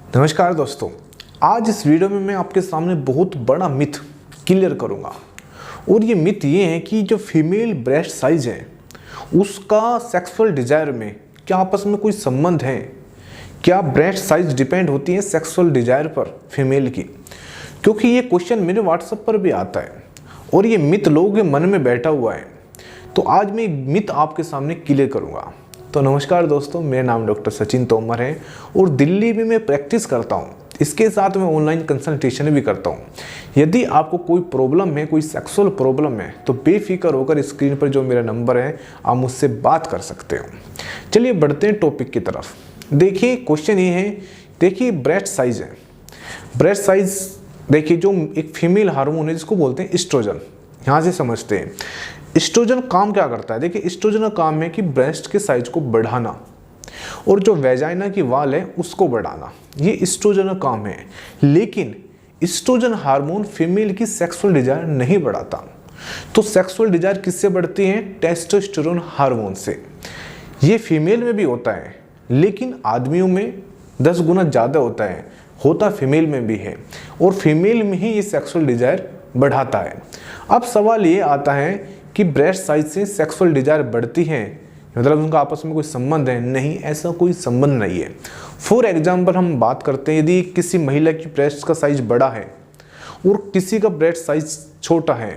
नमस्कार दोस्तों, आज इस वीडियो में मैं आपके सामने बहुत बड़ा मिथ क्लियर करूंगा। और ये मिथ ये है कि जो फीमेल ब्रेस्ट साइज है उसका सेक्सुअल डिजायर में क्या आपस में कोई संबंध है। क्या ब्रेस्ट साइज डिपेंड होती है सेक्सुअल डिजायर पर फीमेल की, क्योंकि ये क्वेश्चन मेरे व्हाट्सएप पर भी आता है और ये मिथ लोगों के मन में बैठा हुआ है। तो आज मैं मिथ आपके सामने क्लियर करूंगा। तो नमस्कार दोस्तों, मेरा नाम डॉक्टर सचिन तोमर है और दिल्ली में मैं प्रैक्टिस करता हूँ। इसके साथ मैं ऑनलाइन कंसल्टेशन भी करता हूँ। यदि आपको कोई प्रॉब्लम है, कोई सेक्सुअल प्रॉब्लम है, तो बेफिक्र होकर स्क्रीन पर जो मेरा नंबर है आप मुझसे बात कर सकते हो। चलिए बढ़ते हैं टॉपिक की तरफ। देखिए क्वेश्चन ये है, देखिए ब्रेस्ट साइज है। ब्रेस्ट साइज देखिए जो एक फीमेल हार्मोन है जिसको बोलते हैं एस्ट्रोजन, यहाँ से समझते हैं। एस्ट्रोजन काम क्या करता है? देखिए एस्ट्रोजन का काम है कि ब्रेस्ट के साइज को बढ़ाना और जो वेजाइना की वाल है उसको बढ़ाना, ये एस्ट्रोजन का काम है। लेकिन एस्ट्रोजन हार्मोन फीमेल की सेक्सुअल डिजायर नहीं बढ़ाता। तो सेक्सुअल डिजायर किससे बढ़ती है? टेस्टोस्टेरोन हार्मोन से। ये फीमेल में भी होता है लेकिन आदमियों में 10 गुना ज़्यादा होता फीमेल में भी है और फीमेल में ही ये सेक्सुअल डिजायर बढ़ाता है। अब सवाल ये आता है कि ब्रेस्ट साइज से सेक्सुअल डिजायर बढ़ती है, मतलब उनका आपस में कोई संबंध है? नहीं, ऐसा कोई संबंध नहीं है। फॉर एग्जाम्पल हम बात करते हैं, यदि किसी महिला की ब्रेस्ट का साइज बड़ा है और किसी का ब्रेस्ट साइज छोटा है,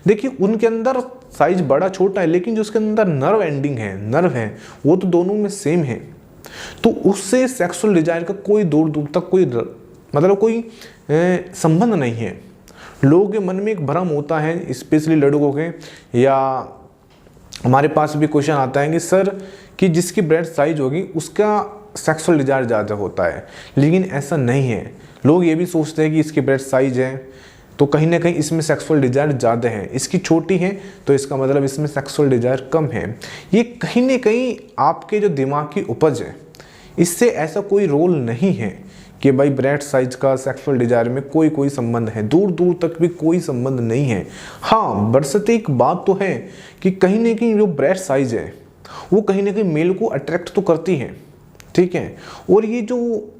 देखिए उनके अंदर साइज बड़ा छोटा है लेकिन जो उसके अंदर नर्व एंडिंग है, नर्व है, वो तो दोनों में सेम है। तो उससे सेक्सुअल डिजायर का कोई दूर दूर तक कोई संबंध नहीं है। लोगों के मन में एक भ्रम होता है, स्पेशली लड़कों के, या हमारे पास भी क्वेश्चन आता है कि सर कि जिसकी ब्रेस्ट साइज होगी उसका सेक्सुअल डिजायर ज़्यादा होता है, लेकिन ऐसा नहीं है। लोग ये भी सोचते हैं कि इसकी ब्रेस्ट साइज है तो कहीं ना कहीं इसमें सेक्सुअल डिजायर ज़्यादा है, इसकी छोटी है तो इसका मतलब इसमें सेक्सुअल डिजायर कम है। ये कहीं ना कहीं आपके जो दिमाग की उपज है, इससे ऐसा कोई रोल नहीं है कि भाई ब्रेस्ट साइज का सेक्सुअल डिजायर में कोई संबंध है। दूर दूर तक भी कोई संबंध नहीं है। हाँ, बरसते एक बात तो है कि कहीं ना कहीं जो ब्रेस्ट साइज है वो कहीं ना कहीं मेल को अट्रैक्ट तो करती है, ठीक है। और ये जो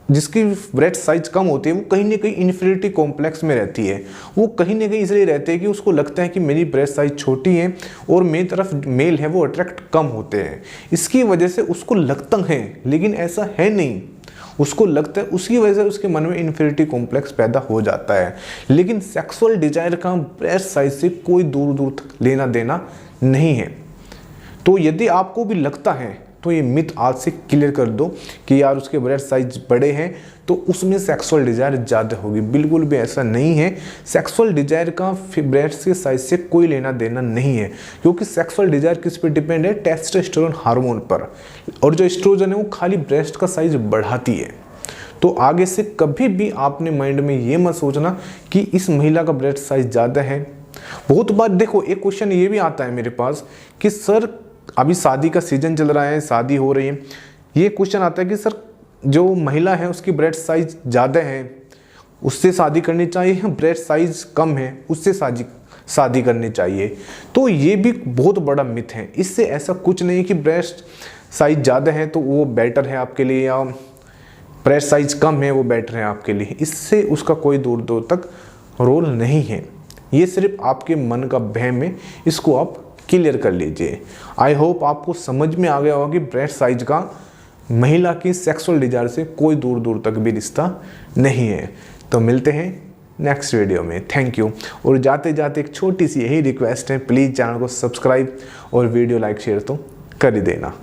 जिसकी ब्रेस्ट साइज कम होती है वो कहीं ना कहीं इन्फीरियरिटी कॉम्प्लेक्स में रहती है। वो कहीं ना कहीं इसलिए रहते हैं कि उसको लगता है कि मेरी ब्रेस्ट साइज छोटी है और मेरी तरफ मेल है वो अट्रैक्ट कम होते हैं। इसकी वजह से उसको लगता है, लेकिन ऐसा है नहीं। उसको लगता है, उसकी वजह से उसके मन में इन्फीरियरिटी कॉम्प्लेक्स पैदा हो जाता है। लेकिन सेक्सुअल डिजायर का ब्रेस्ट साइज से कोई दूर दूर तक लेना देना नहीं है। तो यदि आपको भी लगता है तो ये मिथ आज से क्लियर कर दो कि यार उसके ब्रेस्ट साइज बड़े हैं तो उसमें सेक्सुअल डिजायर ज़्यादा होगी। बिल्कुल भी ऐसा नहीं है। सेक्सुअल डिजायर का ब्रेस्ट के साइज से कोई लेना देना नहीं है, क्योंकि सेक्सुअल डिजायर किस पर डिपेंड है? टेस्टोस्टेरोन हार्मोन पर। और जो एस्ट्रोजन है वो खाली ब्रेस्ट का साइज बढ़ाती है। तो आगे से कभी भी आपने माइंड में ये मत सोचना कि इस महिला का ब्रेस्ट साइज ज़्यादा है। बहुत बार देखो एक क्वेश्चन ये भी आता है मेरे पास कि सर अभी शादी का सीजन चल रहा है, शादी हो रही है, ये क्वेश्चन आता है कि सर जो महिला है उसकी ब्रेस्ट साइज ज़्यादा है उससे शादी करनी चाहिए, ब्रेस्ट साइज कम है उससे शादी करनी चाहिए। तो ये भी बहुत बड़ा मिथ है। इससे ऐसा कुछ नहीं कि ब्रेस्ट साइज ज़्यादा है तो वो बेटर है आपके लिए या ब्रेस्ट साइज कम है वो बेटर है आपके लिए। इससे उसका कोई दूर दूर तक रोल नहीं है। ये सिर्फ आपके मन का वहम है, इसको आप क्लियर कर लीजिए। आई होप आपको समझ में आ गया होगा कि ब्रेस्ट साइज का महिला की सेक्सुअल डिजायर से कोई दूर दूर तक भी रिश्ता नहीं है। तो मिलते हैं नेक्स्ट वीडियो में। Thank you. और जाते जाते एक छोटी सी यही रिक्वेस्ट है, प्लीज़ चैनल को सब्सक्राइब और वीडियो लाइक शेयर तो कर ही देना।